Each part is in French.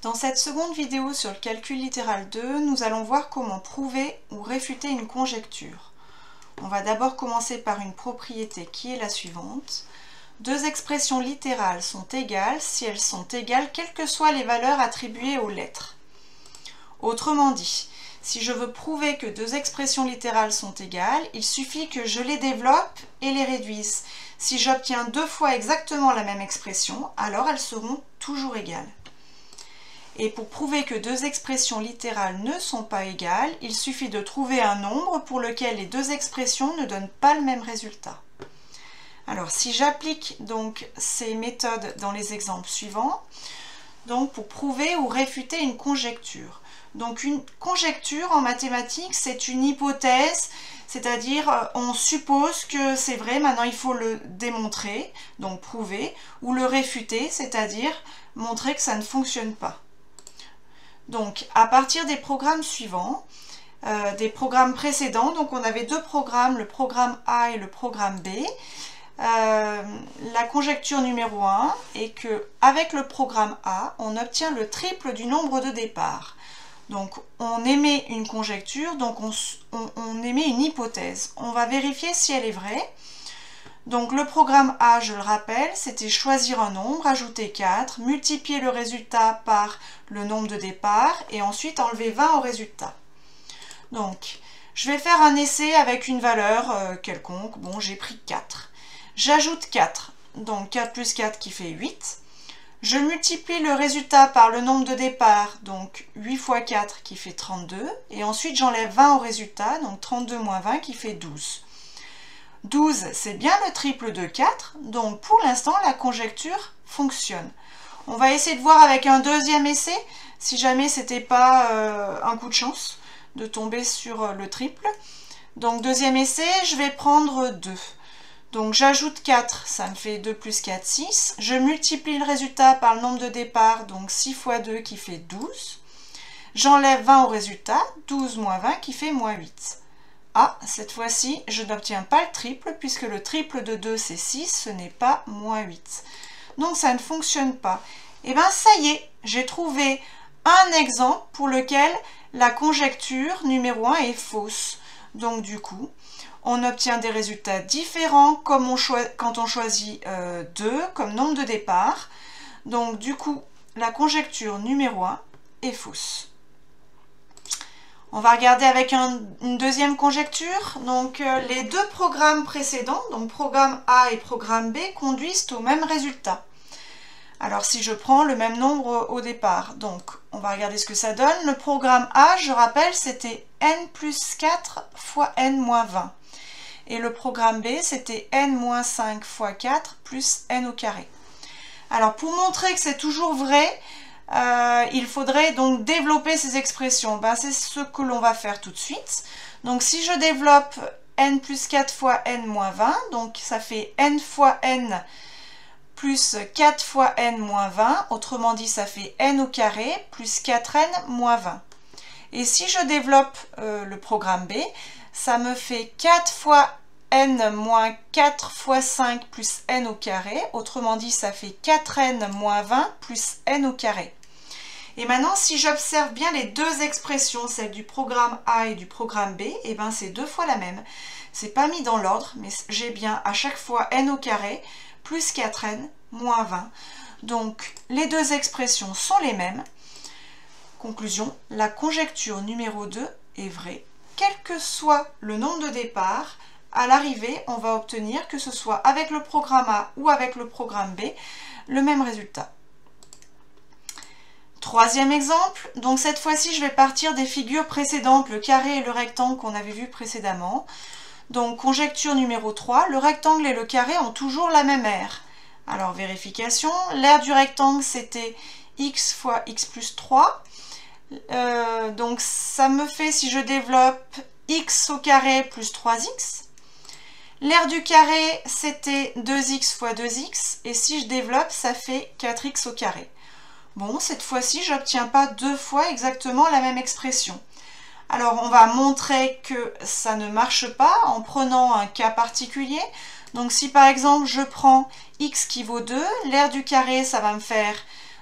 Dans cette seconde vidéo sur le calcul littéral 2, nous allons voir comment prouver ou réfuter une conjecture. On va d'abord commencer par une propriété qui est la suivante. Deux expressions littérales sont égales si elles sont égales quelles que soient les valeurs attribuées aux lettres. Autrement dit, si je veux prouver que deux expressions littérales sont égales, il suffit que je les développe et les réduise. Si j'obtiens deux fois exactement la même expression, alors elles seront toujours égales. Et pour prouver que deux expressions littérales ne sont pas égales, il suffit de trouver un nombre pour lequel les deux expressions ne donnent pas le même résultat. Alors si j'applique donc ces méthodes dans les exemples suivants, donc pour prouver ou réfuter une conjecture. Donc une conjecture en mathématiques, c'est une hypothèse, c'est-à-dire on suppose que c'est vrai, maintenant il faut le démontrer, donc prouver, ou le réfuter, c'est-à-dire montrer que ça ne fonctionne pas. Donc à partir des programmes suivants, des programmes précédents, donc on avait deux programmes, le programme A et le programme B. La conjecture numéro 1 est que avec le programme A, on obtient le triple du nombre de départ. Donc on émet une conjecture, donc on émet une hypothèse. On va vérifier si elle est vraie. Donc le programme A, je le rappelle, c'était choisir un nombre, ajouter 4, multiplier le résultat par le nombre de départ et ensuite enlever 20 au résultat. Donc je vais faire un essai avec une valeur quelconque. Bon, j'ai pris 4. J'ajoute 4, donc 4 plus 4 qui fait 8. Je multiplie le résultat par le nombre de départ, donc 8 fois 4 qui fait 32. Et ensuite j'enlève 20 au résultat, donc 32 moins 20 qui fait 12. 12, c'est bien le triple de 4, donc pour l'instant la conjecture fonctionne. On va essayer de voir avec un deuxième essai, si jamais c'était pas un coup de chance de tomber sur le triple. Donc deuxième essai, je vais prendre 2. Donc j'ajoute 4, ça me fait 2 plus 4, 6. Je multiplie le résultat par le nombre de départ, donc 6 fois 2 qui fait 12. J'enlève 20 au résultat, 12 moins 20 qui fait moins 8. Ah, cette fois-ci, je n'obtiens pas le triple, puisque le triple de 2 c'est 6, ce n'est pas moins 8. Donc ça ne fonctionne pas. Et bien ça y est, j'ai trouvé un exemple pour lequel la conjecture numéro 1 est fausse. Donc du coup, on obtient des résultats différents comme quand on choisit 2 comme nombre de départ. Donc du coup, la conjecture numéro 1 est fausse. On va regarder avec une deuxième conjecture. Donc les deux programmes précédents, donc programme A et programme B, conduisent au même résultat. Alors si je prends le même nombre au départ, donc on va regarder ce que ça donne. Le programme A, je rappelle, c'était n plus 4 fois n moins 20. Et le programme B, c'était n moins 5 fois 4 plus n au carré. Alors pour montrer que c'est toujours vrai, il faudrait donc développer ces expressions. Ben, c'est ce que l'on va faire tout de suite. Donc si je développe n plus 4 fois n moins 20, donc ça fait n fois n plus 4 fois n moins 20, autrement dit ça fait n au carré plus 4n moins 20. Et si je développe le programme B, ça me fait 4 fois n moins 4 fois 5 plus n au carré, autrement dit ça fait 4n moins 20 plus n au carré. Et maintenant, si j'observe bien les deux expressions, celle du programme A et du programme B, et ben c'est deux fois la même. C'est pas mis dans l'ordre, mais j'ai bien à chaque fois n au carré plus 4n moins 20. Donc les deux expressions sont les mêmes. Conclusion, la conjecture numéro 2 est vraie. Quel que soit le nombre de départ, à l'arrivée, on va obtenir, que ce soit avec le programme A ou avec le programme B, le même résultat. Troisième exemple, donc cette fois-ci je vais partir des figures précédentes, le carré et le rectangle qu'on avait vu précédemment. Donc conjecture numéro 3, le rectangle et le carré ont toujours la même aire. Alors vérification, l'aire du rectangle c'était x fois x plus 3. Donc ça me fait, si je développe, x au carré plus 3x. L'aire du carré c'était 2x fois 2x. Et si je développe, ça fait 4x au carré. Bon, cette fois-ci, je n'obtiens pas deux fois exactement la même expression. Alors, on va montrer que ça ne marche pas en prenant un cas particulier. Donc, si par exemple, je prends x qui vaut 2, l'aire du carré, ça va me faire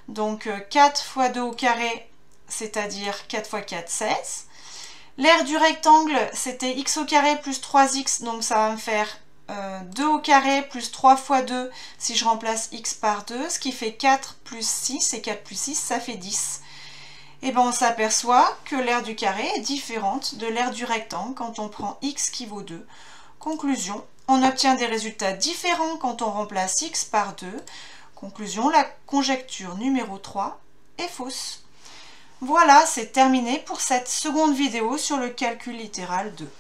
Donc 4 fois 2 au carré, c'est-à-dire 4 fois 4, 16. L'aire du rectangle, c'était x au carré plus 3x, donc ça va me faire 2 au carré plus 3 fois 2 si je remplace x par 2, ce qui fait 4 plus 6, et 4 plus 6, ça fait 10. Et bien on s'aperçoit que l'aire du carré est différente de l'aire du rectangle quand on prend x qui vaut 2. Conclusion, on obtient des résultats différents quand on remplace x par 2. Conclusion, la conjecture numéro 3 est fausse. Voilà, c'est terminé pour cette seconde vidéo sur le calcul littéral 2.